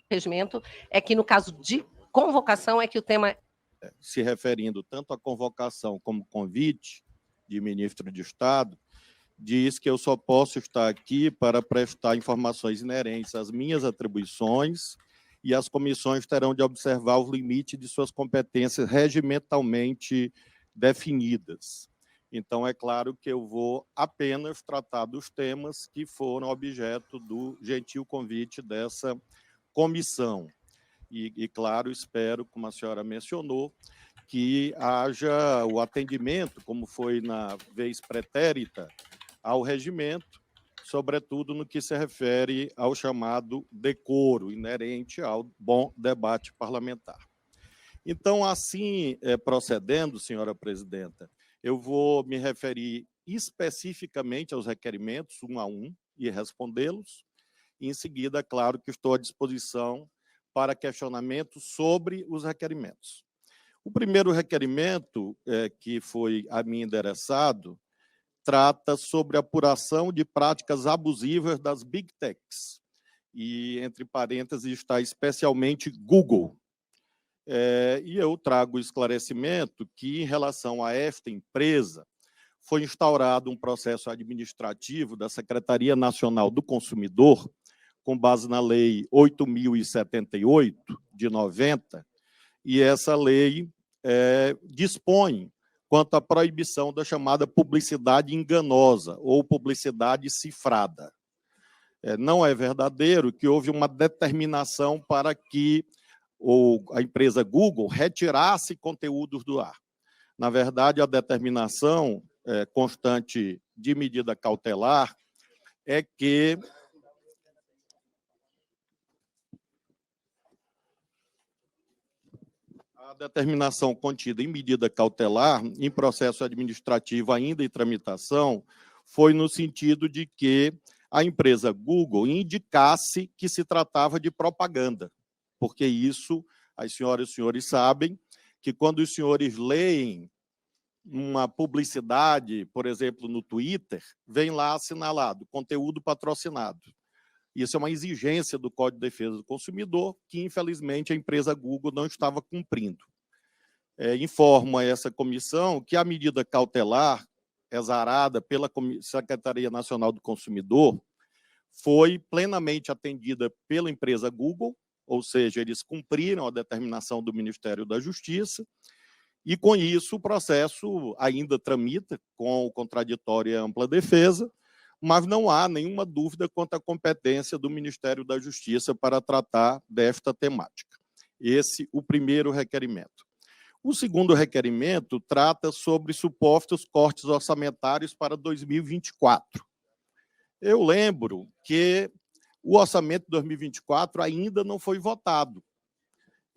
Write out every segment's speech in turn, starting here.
regimento é que, no caso de convocação, é que o tema... Se referindo tanto à convocação como convite de ministro de Estado, diz que eu só posso estar aqui para prestar informações inerentes às minhas atribuições e as comissões terão de observar os limites de suas competências regimentalmente definidas. Então, é claro que eu vou apenas tratar dos temas que foram objeto do gentil convite dessa comissão. E, claro, espero, como a senhora mencionou, que haja o atendimento, como foi na vez pretérita, ao regimento, sobretudo no que se refere ao chamado decoro, inerente ao bom debate parlamentar. Então, assim procedendo, senhora presidenta, eu vou me referir especificamente aos requerimentos, um a um, e respondê-los. E, em seguida, claro que estou à disposição para questionamento sobre os requerimentos. O primeiro requerimento que foi a mim endereçado trata sobre a apuração de práticas abusivas das Big Techs. E, entre parênteses, está especialmente Google. E eu trago o esclarecimento que, em relação a esta empresa, foi instaurado um processo administrativo da Secretaria Nacional do Consumidor, com base na Lei 8.078, de 90, e essa lei dispõe quanto à proibição da chamada publicidade enganosa ou publicidade cifrada. Não é verdadeiro que houve uma determinação para que a empresa Google retirasse conteúdos do ar. Na verdade, a determinação constante de medida cautelar é que a determinação contida em medida cautelar, em processo administrativo ainda em tramitação, foi no sentido de que a empresa Google indicasse que se tratava de propaganda, porque isso, as senhoras e os senhores sabem, que quando os senhores leem uma publicidade, por exemplo, no Twitter, vem lá assinalado, conteúdo patrocinado. Isso é uma exigência do Código de Defesa do Consumidor, que, infelizmente, a empresa Google não estava cumprindo. Informo a essa comissão que a medida cautelar, exarada pela Secretaria Nacional do Consumidor, foi plenamente atendida pela empresa Google, ou seja, eles cumpriram a determinação do Ministério da Justiça, e, com isso, o processo ainda tramita com o contraditório e ampla defesa, mas não há nenhuma dúvida quanto à competência do Ministério da Justiça para tratar desta temática. Esse o primeiro requerimento. O segundo requerimento trata sobre supostos cortes orçamentários para 2024. Eu lembro que o orçamento de 2024 ainda não foi votado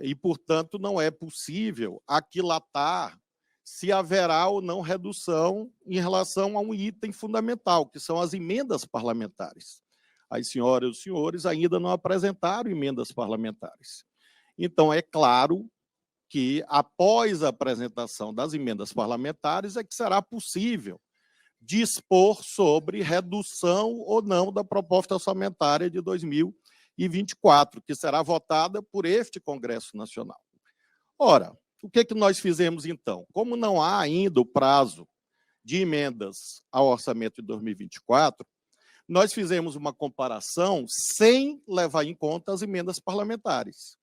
e, portanto, não é possível aquilatar se haverá ou não redução em relação a um item fundamental, que são as emendas parlamentares. As senhoras e os senhores ainda não apresentaram emendas parlamentares. Então, é claro que, após a apresentação das emendas parlamentares, é que será possível dispor sobre redução ou não da proposta orçamentária de 2024, que será votada por este Congresso Nacional. Ora, o que nós fizemos, então? Como não há ainda o prazo de emendas ao orçamento de 2024, nós fizemos uma comparação sem levar em conta as emendas parlamentares.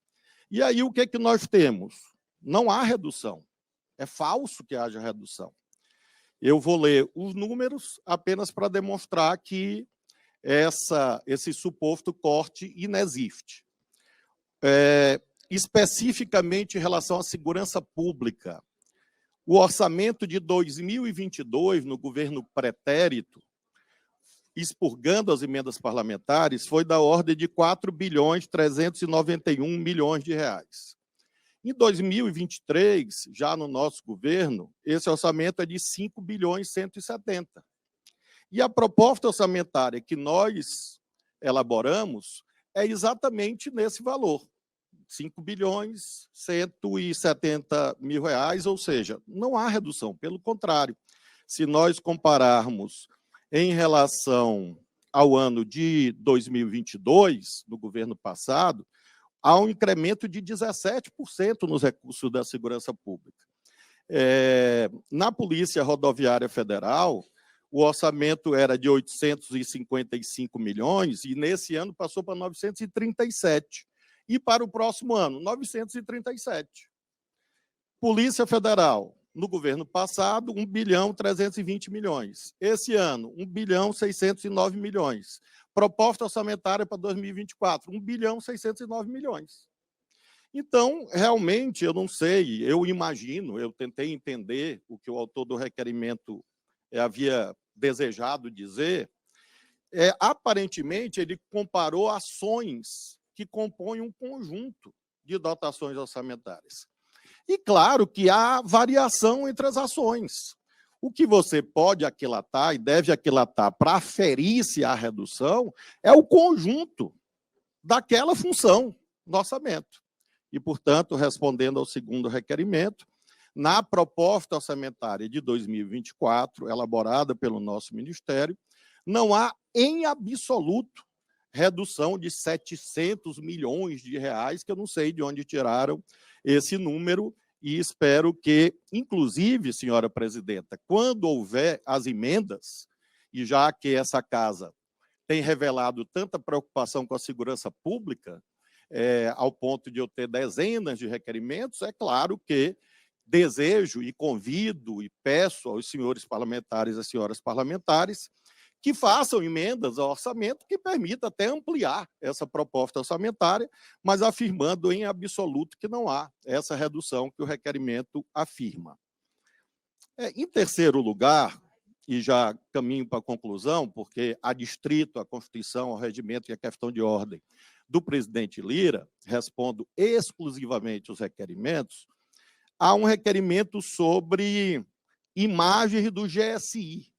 E aí, o que nós temos? Não há redução. É falso que haja redução. Eu vou ler os números apenas para demonstrar que esse suposto corte inexiste. Especificamente em relação à segurança pública, o orçamento de 2022, no governo pretérito, expurgando as emendas parlamentares, foi da ordem de 4.391 bilhões de reais. Em 2023, já no nosso governo, esse orçamento é de 5.170. E a proposta orçamentária que nós elaboramos é exatamente nesse valor, 5.170 mil reais, ou seja, não há redução, pelo contrário. Se nós compararmos em relação ao ano de 2022, do governo passado, há um incremento de 17% nos recursos da segurança pública. Na Polícia Rodoviária Federal, o orçamento era de 855 milhões e, nesse ano, passou para 937. E, para o próximo ano, 937. Polícia Federal, no governo passado, 1.320 milhões. Esse ano, 1.609 milhões. Proposta orçamentária para 2024, 1.609 milhões. Então, realmente, eu não sei, eu imagino, eu tentei entender o que o autor do requerimento havia desejado dizer. Aparentemente, ele comparou ações que compõem um conjunto de dotações orçamentárias. E, claro, que há variação entre as ações. O que você pode aquilatar e deve aquilatar para aferir se há redução é o conjunto daquela função do orçamento. E, portanto, respondendo ao segundo requerimento, na proposta orçamentária de 2024, elaborada pelo nosso Ministério, não há, em absoluto, redução de 700 milhões de reais, que eu não sei de onde tiraram esse número, e espero que, inclusive, senhora presidenta, quando houver as emendas, e já que essa casa tem revelado tanta preocupação com a segurança pública, ao ponto de eu ter dezenas de requerimentos, é claro que desejo e convido e peço aos senhores parlamentares e às senhoras parlamentares que façam emendas ao orçamento que permita até ampliar essa proposta orçamentária, mas afirmando em absoluto que não há essa redução que o requerimento afirma. Em terceiro lugar, e já caminho para a conclusão, porque adstrito à Constituição, ao regimento e à questão de ordem do presidente Lira, respondo exclusivamente os requerimentos, há um requerimento sobre imagens do GSI.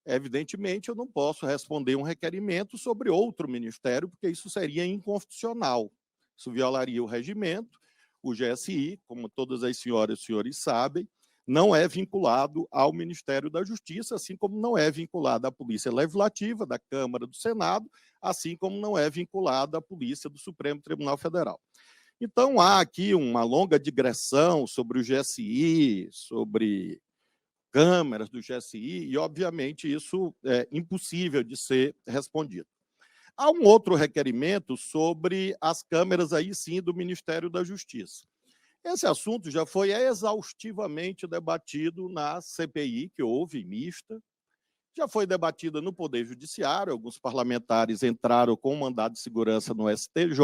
Evidentemente, eu não posso responder um requerimento sobre outro ministério, porque isso seria inconstitucional. Isso violaria o regimento. O GSI, como todas as senhoras e senhores sabem, não é vinculado ao Ministério da Justiça, assim como não é vinculado à Polícia Legislativa, da Câmara, do Senado, assim como não é vinculado à Polícia do Supremo Tribunal Federal. Então, há aqui uma longa digressão sobre o GSI, sobre câmeras do GSI, e, obviamente, isso é impossível de ser respondido. Há um outro requerimento sobre as câmeras, aí sim, do Ministério da Justiça. Esse assunto já foi exaustivamente debatido na CPI, que houve, mista, já foi debatida no Poder Judiciário, alguns parlamentares entraram com um mandado de segurança no STJ,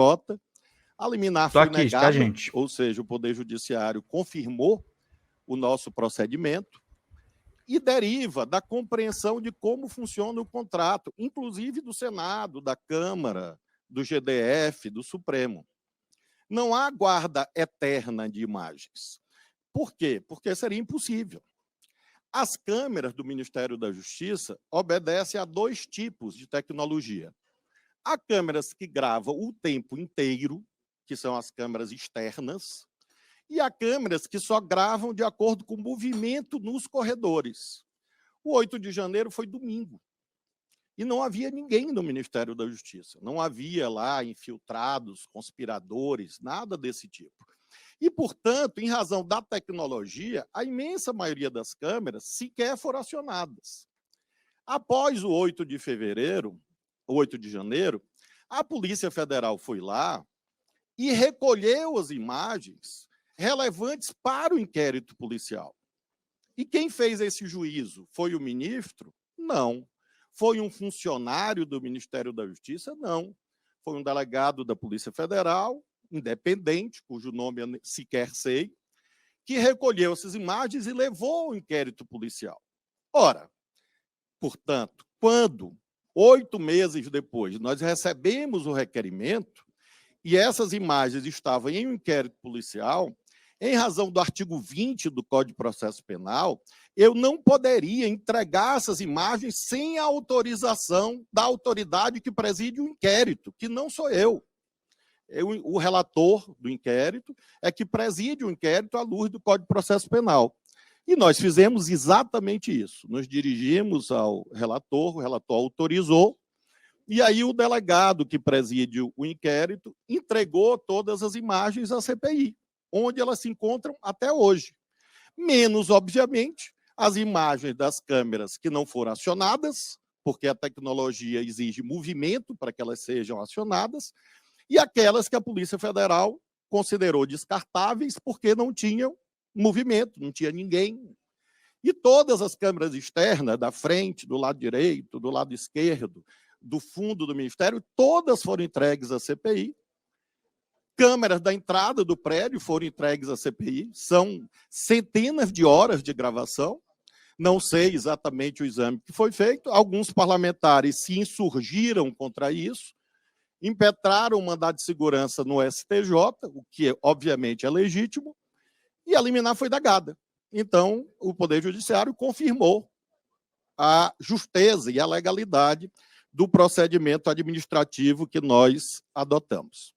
a liminar foi negada, ou seja, o Poder Judiciário confirmou o nosso procedimento, e deriva da compreensão de como funciona o contrato, inclusive do Senado, da Câmara, do GDF, do Supremo. Não há guarda eterna de imagens. Por quê? Porque seria impossível. As câmeras do Ministério da Justiça obedecem a dois tipos de tecnologia. Há câmeras que gravam o tempo inteiro, que são as câmeras externas, e há câmeras que só gravam de acordo com o movimento nos corredores. O 8 de janeiro foi domingo. E não havia ninguém no Ministério da Justiça. Não havia lá infiltrados, conspiradores, nada desse tipo. E, portanto, em razão da tecnologia, a imensa maioria das câmeras sequer foram acionadas. Após o 8 de fevereiro, 8 de janeiro, a Polícia Federal foi lá e recolheu as imagens relevantes para o inquérito policial. E quem fez esse juízo? Foi o ministro? Não. Foi um funcionário do Ministério da Justiça? Não. Foi um delegado da Polícia Federal, independente, cujo nome eu sequer sei, que recolheu essas imagens e levou ao inquérito policial. Ora, portanto, quando, 8 meses depois, nós recebemos o requerimento e essas imagens estavam em um inquérito policial, em razão do artigo 20 do Código de Processo Penal, eu não poderia entregar essas imagens sem a autorização da autoridade que preside o inquérito, que não sou eu. O relator do inquérito é que preside o inquérito à luz do Código de Processo Penal. E nós fizemos exatamente isso. Nos dirigimos ao relator, o relator autorizou, E aí o delegado que preside o inquérito entregou todas as imagens à CPI, onde elas se encontram até hoje. Menos, obviamente, as imagens das câmeras que não foram acionadas, porque a tecnologia exige movimento para que elas sejam acionadas, e aquelas que a Polícia Federal considerou descartáveis porque não tinham movimento, não tinha ninguém. E todas as câmeras externas, da frente, do lado direito, do lado esquerdo, do fundo do Ministério, todas foram entregues à CPI. Câmeras da entrada do prédio foram entregues à CPI. São centenas de horas de gravação. Não sei exatamente o exame que foi feito. Alguns parlamentares se insurgiram contra isso, impetraram o mandado de segurança no STJ, o que, obviamente, é legítimo, e a liminar foi negada. Então, o Poder Judiciário confirmou a justeza e a legalidade do procedimento administrativo que nós adotamos.